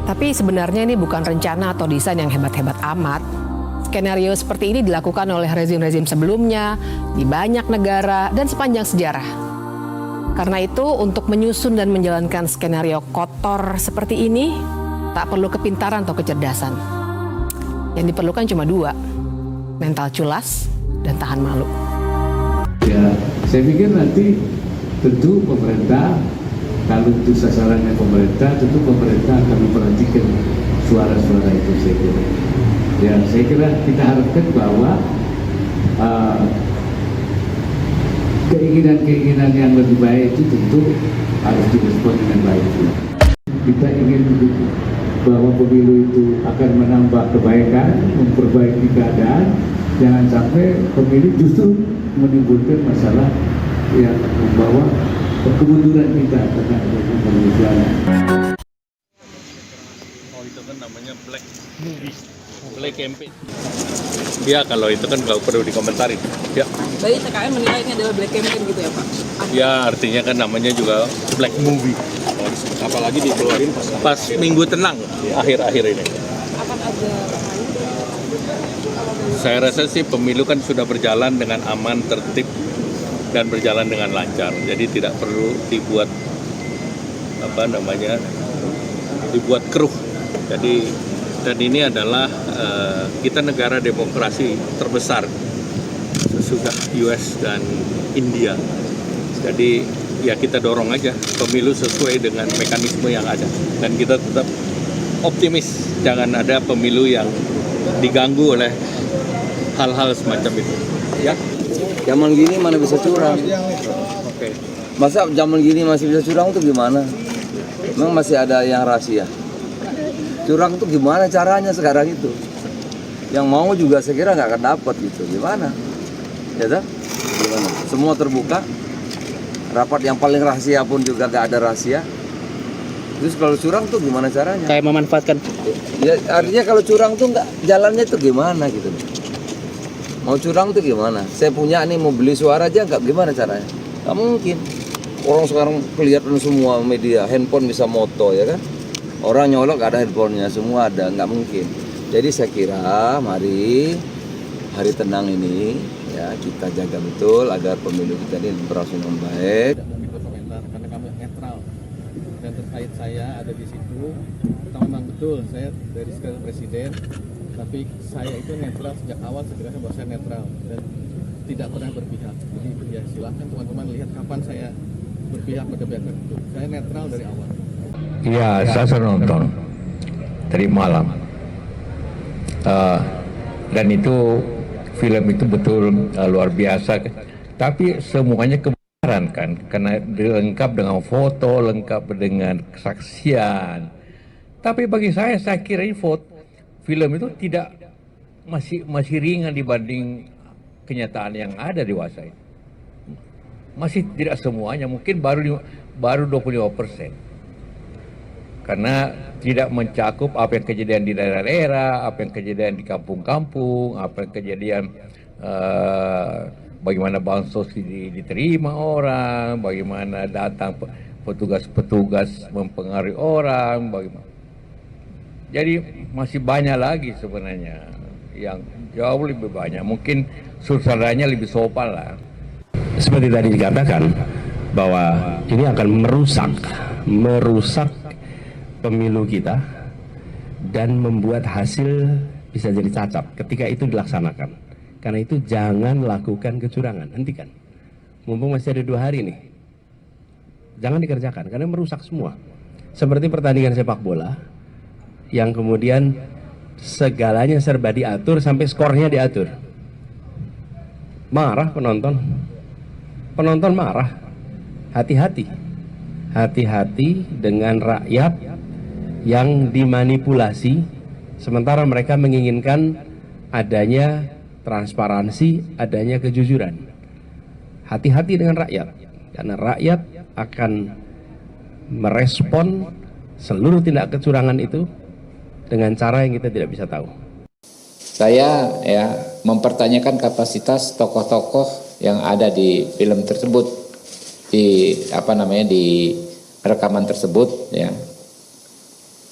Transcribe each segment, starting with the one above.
Tapi sebenarnya ini bukan rencana atau desain yang hebat-hebat amat. Skenario seperti ini dilakukan oleh rezim-rezim sebelumnya, di banyak negara, dan sepanjang sejarah. Karena itu, untuk menyusun dan menjalankan skenario kotor seperti ini, tak perlu kepintaran atau kecerdasan. Yang diperlukan cuma dua, mental culas dan tahan malu. Ya, saya pikir nanti tentu pemerintah, kalau itu sasarannya pemerintah, tentu pemerintah akan memperhatikan suara-suara itu, saya kira. Ya, saya kira kita harapkan bahwa keinginan-keinginan yang lebih baik itu tentu harus direspon dengan baik. Kita ingin bahwa pemilu itu akan menambah kebaikan, memperbaiki keadaan, jangan sampai pemilu justru menimbulkan masalah yang membawa kemunduran kita terhadap pemerintahan. Oh, itu kan namanya black campaign. Ya, kalau itu kan nggak perlu dikomentarin. Ya. Jadi TKN menilai ini adalah black campaign gitu ya Pak? Ya, artinya kan namanya juga black movie. Apalagi dikeluarin Pas minggu tenang akhir-akhir ini. Akan ada Saya rasa sih pemilu kan sudah berjalan dengan aman, tertib, dan berjalan dengan lancar. Jadi tidak perlu dibuat dibuat keruh. Jadi dan ini adalah kita negara demokrasi terbesar sesudah US dan India. Jadi ya kita dorong aja pemilu sesuai dengan mekanisme yang ada, dan kita tetap optimis jangan ada pemilu yang diganggu oleh hal-hal semacam itu. Ya. Zaman gini mana bisa curang? Oke. Masa zaman gini masih bisa curang tuh gimana? Memang masih ada yang rahasia. Curang tuh gimana caranya sekarang itu? Yang mau juga saya kira nggak akan dapat gitu. Gimana? Ya tak? Gimana? Semua terbuka. Rapat yang paling rahasia pun juga nggak ada rahasia. Terus kalau curang tuh gimana caranya? kayak memanfaatkan. Ya artinya kalau curang tuh nggak jalannya tuh gimana gitu? Mau curang tuh gimana? Saya punya nih mau beli suara aja nggak, gimana caranya? Nggak mungkin. Orang sekarang kelihatan semua media, handphone bisa moto ya kan? Orang nyolok gak ada handphonenya, semua ada, nggak mungkin. Jadi saya kira mari hari tenang ini ya kita jaga betul agar pemilu kita ini berlangsung dengan baik. Tidak mau berkomentar karena kami netral, dan terkait saya ada di situ. Memang betul saya dari sekalian presiden, tapi saya itu netral sejak awal. Saya jelaskan bahwa saya netral dan tidak pernah berpihak. Jadi ya silahkan teman-teman lihat kapan saya berpihak pada pihak tertentu. Saya netral dari awal. Iya, saya sudah nonton tadi malam, dan itu film itu betul luar biasa. Tapi semuanya kebenaran kan, karena lengkap dengan foto, lengkap dengan kesaksian. Tapi bagi saya kira film itu tidak masih ringan dibanding kenyataan yang ada di dewasa itu. Masih tidak semuanya, mungkin baru 25%. Karena tidak mencakup apa yang kejadian di daerah-daerah, apa yang kejadian di kampung-kampung, apa yang kejadian bagaimana bansos diterima orang, bagaimana datang petugas-petugas mempengaruhi orang, bagaimana. Jadi masih banyak lagi sebenarnya yang jauh lebih banyak. Mungkin sutradaranya lebih sopan lah. Seperti tadi dikatakan bahwa ini akan merusak pemilu kita dan membuat hasil bisa jadi cacat ketika itu dilaksanakan. Karena itu jangan lakukan kecurangan, hentikan. Mumpung masih ada 2 hari nih, jangan dikerjakan karena merusak semua. Seperti pertandingan sepak bola yang kemudian segalanya serba diatur sampai skornya diatur. Marah penonton marah. Hati-hati dengan rakyat yang dimanipulasi, sementara mereka menginginkan adanya transparansi, adanya kejujuran. Hati-hati dengan rakyat, karena rakyat akan merespon seluruh tindak kecurangan itu dengan cara yang kita tidak bisa tahu. Saya mempertanyakan kapasitas tokoh-tokoh yang ada di film tersebut, di rekaman tersebut ya.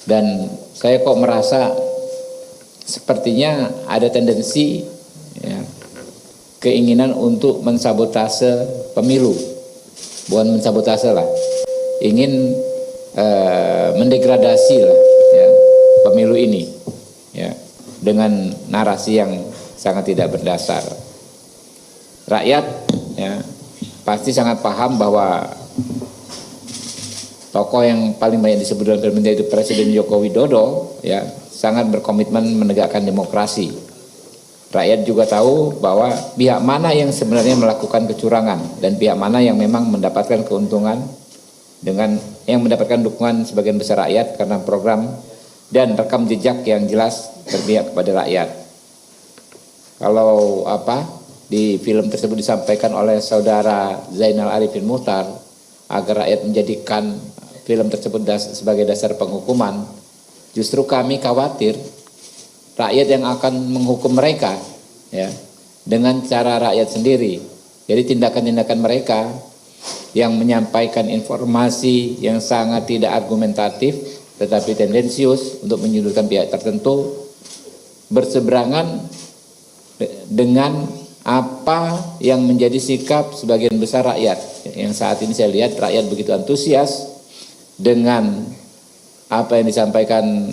Dan saya kok merasa sepertinya ada tendensi ya, keinginan untuk mensabotase pemilu, bukan mensabotase lah, ingin mendegradasi lah ya, pemilu ini ya, dengan narasi yang sangat tidak berdasar. Rakyat ya, pasti sangat paham bahwa tokoh yang paling banyak disebut dalam film itu Presiden Joko Widodo ya, sangat berkomitmen menegakkan demokrasi. Rakyat juga tahu bahwa pihak mana yang sebenarnya melakukan kecurangan dan pihak mana yang memang mendapatkan keuntungan dengan yang mendapatkan dukungan sebagian besar rakyat karena program dan rekam jejak yang jelas berpihak kepada rakyat. Kalau di film tersebut disampaikan oleh saudara Zainal Arifin Muchtar agar rakyat menjadikan film tersebut sebagai dasar penghukuman, justru kami khawatir rakyat yang akan menghukum mereka ya, dengan cara rakyat sendiri. Jadi tindakan-tindakan mereka yang menyampaikan informasi yang sangat tidak argumentatif tetapi tendensius untuk menyudutkan pihak tertentu berseberangan dengan apa yang menjadi sikap sebagian besar rakyat. Yang saat ini saya lihat rakyat begitu antusias dengan apa yang disampaikan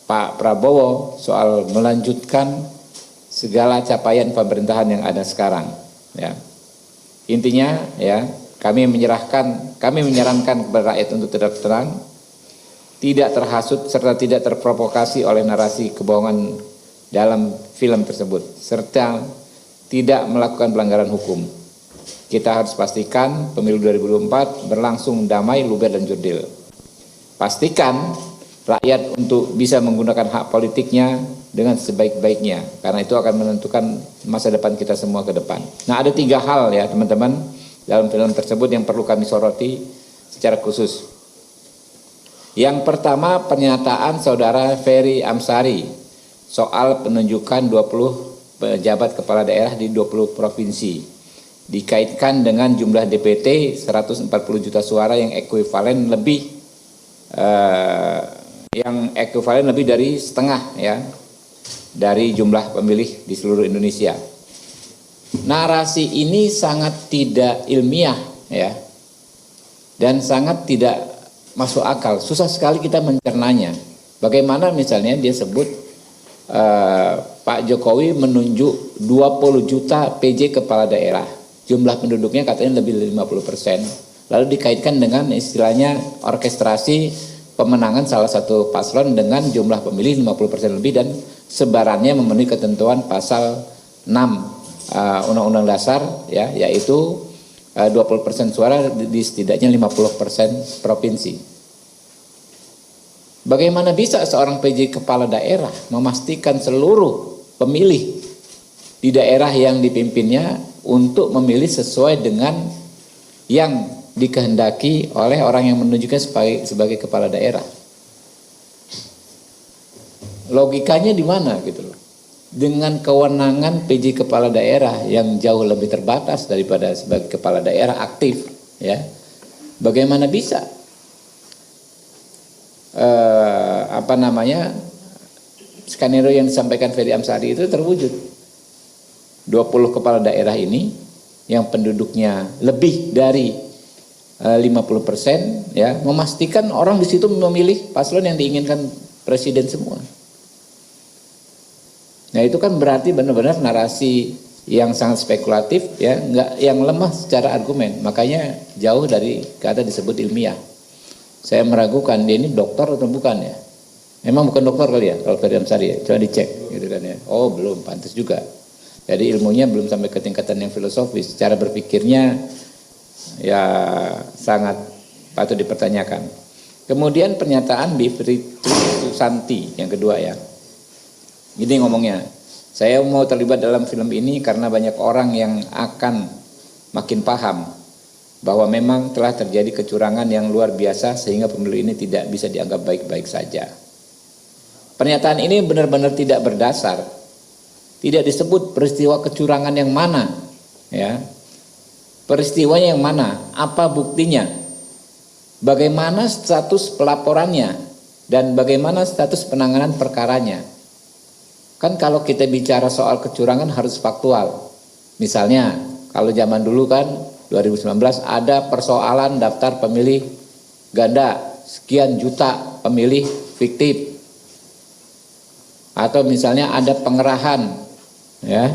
Pak Prabowo soal melanjutkan segala capaian pemerintahan yang ada sekarang ya. Intinya ya, kami menyarankan kepada rakyat untuk tetap tenang, tidak terhasut serta tidak terprovokasi oleh narasi kebohongan dalam film tersebut, serta tidak melakukan pelanggaran hukum. Kita harus pastikan pemilu 2024 berlangsung damai, luber dan jurdil. Pastikan rakyat untuk bisa menggunakan hak politiknya dengan sebaik-baiknya, karena itu akan menentukan masa depan kita semua ke depan. Nah, ada 3 hal ya teman-teman dalam film tersebut yang perlu kami soroti secara khusus. Yang pertama, pernyataan saudara Ferry Amsari soal penunjukan 20 pejabat kepala daerah di 20 provinsi, dikaitkan dengan jumlah DPT 140 juta suara yang ekuivalen lebih dari setengah ya dari jumlah pemilih di seluruh Indonesia. Narasi ini sangat tidak ilmiah ya, dan sangat tidak masuk akal. Susah sekali kita mencernanya. Bagaimana misalnya dia sebut Pak Jokowi menunjuk 20 juta PJ kepala daerah, jumlah penduduknya katanya lebih dari 50%, lalu dikaitkan dengan istilahnya orkestrasi pemenangan salah satu paslon dengan jumlah pemilih 50% lebih dan sebarannya memenuhi ketentuan pasal 6 Undang-Undang Dasar ya, yaitu 20% suara di setidaknya 50% provinsi. Bagaimana bisa seorang PJ kepala daerah memastikan seluruh pemilih di daerah yang dipimpinnya untuk memilih sesuai dengan yang dikehendaki oleh orang yang menunjukkan sebagai kepala daerah? Logikanya di mana gitu loh? Dengan kewenangan PJ kepala daerah yang jauh lebih terbatas daripada sebagai kepala daerah aktif ya, bagaimana bisa skenario yang disampaikan Ferry Amsari itu terwujud? 20 kepala daerah ini yang penduduknya lebih dari 50% ya, memastikan orang di situ memilih paslon yang diinginkan presiden semua. Nah, itu kan berarti benar-benar narasi yang sangat spekulatif ya, yang lemah secara argumen. Makanya jauh dari kata disebut ilmiah. Saya meragukan dia ini dokter atau bukan ya. Memang bukan dokter kali ya kalau Ferry Amsari ya, coba dicek gitu kan ya. Oh, belum, pantas juga. Jadi ilmunya belum sampai ke tingkatan yang filosofis, cara berpikirnya ya sangat patut dipertanyakan. Kemudian pernyataan Bivitri Susanti yang kedua ya. Gini ngomongnya, saya mau terlibat dalam film ini karena banyak orang yang akan makin paham bahwa memang telah terjadi kecurangan yang luar biasa sehingga pemilu ini tidak bisa dianggap baik-baik saja. Pernyataan ini benar-benar tidak berdasar. Tidak disebut peristiwa kecurangan yang mana ya. Peristiwanya yang mana? Apa buktinya? bagaimana status pelaporannya dan bagaimana status penanganan perkaranya. Kan kalau kita bicara soal kecurangan harus faktual. Misalnya kalau zaman dulu kan 2019 ada persoalan daftar pemilih ganda, sekian juta pemilih fiktif. Atau misalnya ada pengerahan ya,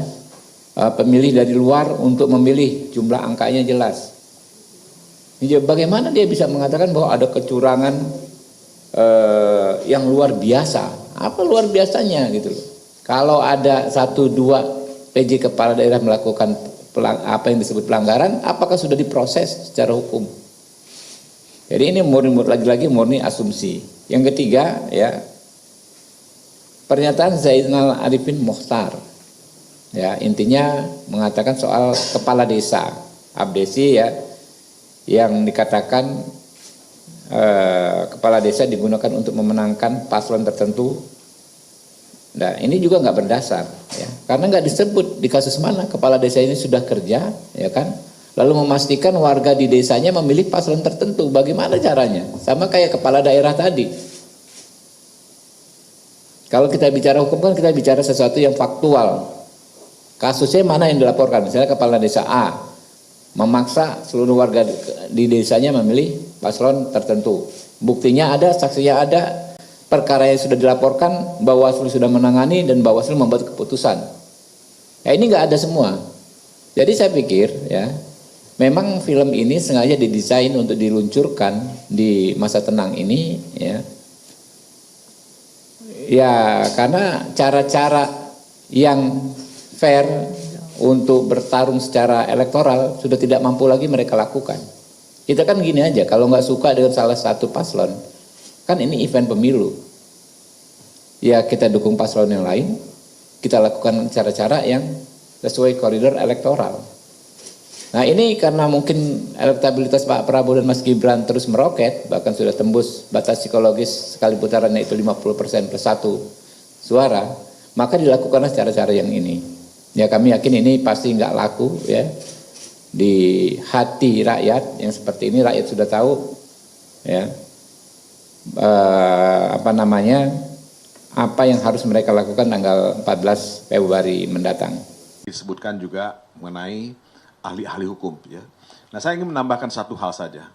pemilih dari luar untuk memilih, jumlah angkanya jelas. Bagaimana dia bisa mengatakan bahwa ada kecurangan yang luar biasa? Apa luar biasanya gitu loh? Kalau ada 1-2 PJ kepala daerah melakukan apa yang disebut pelanggaran, apakah sudah diproses secara hukum? Jadi ini lagi-lagi murni asumsi. Yang ketiga ya, pernyataan Zainal Arifin Mokhtar. Ya, intinya mengatakan soal kepala desa, abdesi ya, yang dikatakan kepala desa digunakan untuk memenangkan paslon tertentu. Nah, ini juga nggak berdasar, ya, karena nggak disebut di kasus mana kepala desa ini sudah kerja, ya kan? Lalu memastikan warga di desanya memilih paslon tertentu. Bagaimana caranya? Sama kayak kepala daerah tadi. Kalau kita bicara hukum kan kita bicara sesuatu yang faktual. Kasusnya mana yang dilaporkan? Misalnya kepala desa A memaksa seluruh warga di desanya memilih paslon tertentu. Buktinya ada, saksinya ada, perkara yang sudah dilaporkan, Bawaslu sudah menangani dan Bawaslu membuat keputusan. Ya ini nggak ada semua. Jadi saya pikir ya, memang film ini sengaja didesain untuk diluncurkan di masa tenang ini ya. Ya karena cara-cara yang fair untuk bertarung secara elektoral sudah tidak mampu lagi mereka lakukan. Kita kan gini aja, kalau nggak suka dengan salah satu paslon, kan ini event pemilu. Ya kita dukung paslon yang lain, kita lakukan cara-cara yang sesuai koridor elektoral. Nah ini karena mungkin elektabilitas Pak Prabowo dan Mas Gibran terus meroket, bahkan sudah tembus batas psikologis sekali putarannya itu 50% plus 1 suara, maka dilakukanlah cara-cara yang ini. Ya kami yakin ini pasti nggak laku ya di hati rakyat yang seperti ini. Rakyat sudah tahu ya apa yang harus mereka lakukan tanggal 14 Februari mendatang. Disebutkan juga mengenai ahli-ahli hukum ya. Nah, saya ingin menambahkan satu hal saja.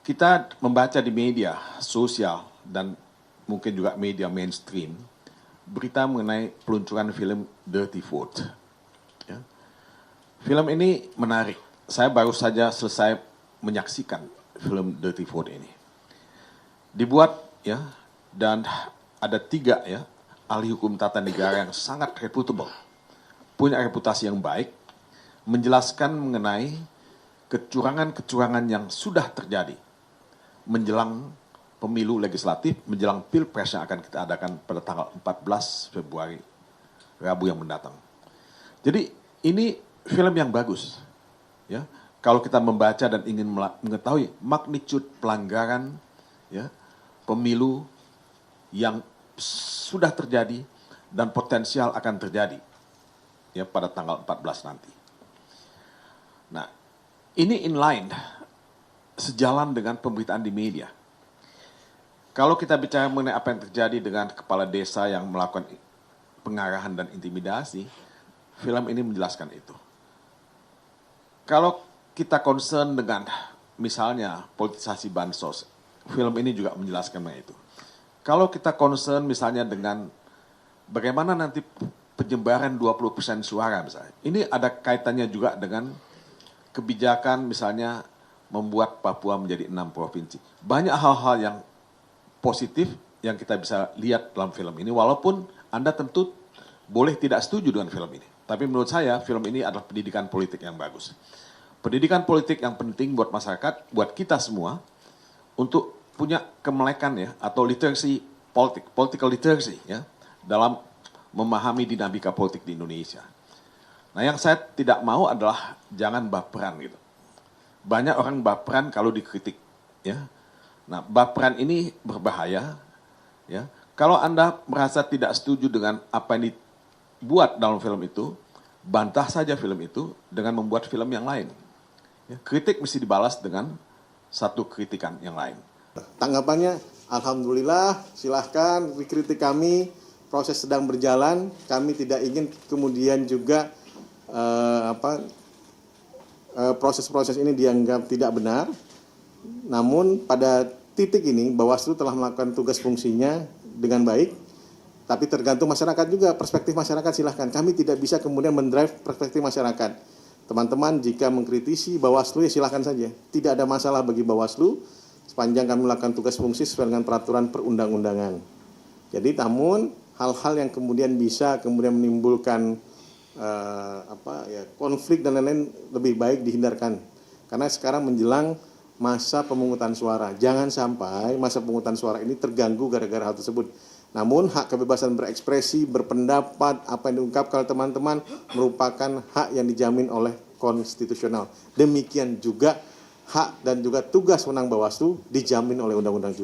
Kita membaca di media sosial dan mungkin juga media mainstream berita mengenai peluncuran film Dirty Vote. Ya. Film ini menarik. Saya baru saja selesai menyaksikan film Dirty Vote ini. Dibuat ya, dan ada 3 ya ahli hukum tata negara yang sangat reputable, punya reputasi yang baik, menjelaskan mengenai kecurangan-kecurangan yang sudah terjadi menjelang pemilu legislatif, menjelang pilpres yang akan kita adakan pada tanggal 14 Februari, Rabu yang mendatang. Jadi ini film yang bagus, ya. Kalau kita membaca dan ingin mengetahui magnitude pelanggaran, ya, pemilu yang sudah terjadi dan potensial akan terjadi, ya, pada tanggal 14 nanti. Nah, ini inline, sejalan dengan pemberitaan di media. Kalau kita bicara mengenai apa yang terjadi dengan kepala desa yang melakukan pengarahan dan intimidasi, film ini menjelaskan itu. Kalau kita concern dengan misalnya politisasi bansos, film ini juga menjelaskan mengenai itu. Kalau kita concern misalnya dengan bagaimana nanti penyebaran 20% suara misalnya, ini ada kaitannya juga dengan kebijakan misalnya membuat Papua menjadi 6 provinsi. Banyak hal-hal yang positif yang kita bisa lihat dalam film ini, walaupun Anda tentu boleh tidak setuju dengan film ini. Tapi menurut saya film ini adalah pendidikan politik yang bagus. Pendidikan politik yang penting buat masyarakat, buat kita semua, untuk punya kemelekan ya, atau literacy politik, political literacy ya, dalam memahami dinamika politik di Indonesia. Nah yang saya tidak mau adalah jangan baperan gitu. Banyak orang baperan kalau dikritik ya. Nah, baperan ini berbahaya, ya. Kalau Anda merasa tidak setuju dengan apa yang dibuat dalam film itu, bantah saja film itu dengan membuat film yang lain. Ya, kritik mesti dibalas dengan satu kritikan yang lain. Tanggapannya, alhamdulillah, silahkan dikritik kami, proses sedang berjalan, kami tidak ingin kemudian juga proses-proses ini dianggap tidak benar. Namun pada titik ini Bawaslu telah melakukan tugas fungsinya dengan baik, tapi tergantung masyarakat juga, perspektif masyarakat silahkan. Kami tidak bisa kemudian mendrive perspektif masyarakat. Teman-teman jika mengkritisi Bawaslu ya silahkan saja, tidak ada masalah bagi Bawaslu sepanjang kami melakukan tugas fungsi sesuai dengan peraturan perundang-undangan. Jadi namun hal-hal yang kemudian bisa kemudian menimbulkan konflik dan lain-lain lebih baik dihindarkan. Karena sekarang menjelang masa pemungutan suara. Jangan sampai masa pemungutan suara ini terganggu gara-gara hal tersebut. Namun hak kebebasan berekspresi, berpendapat, apa yang diungkapkan oleh teman-teman merupakan hak yang dijamin oleh konstitusional. Demikian juga hak dan juga tugas wewenang Bawaslu dijamin oleh undang-undang juga.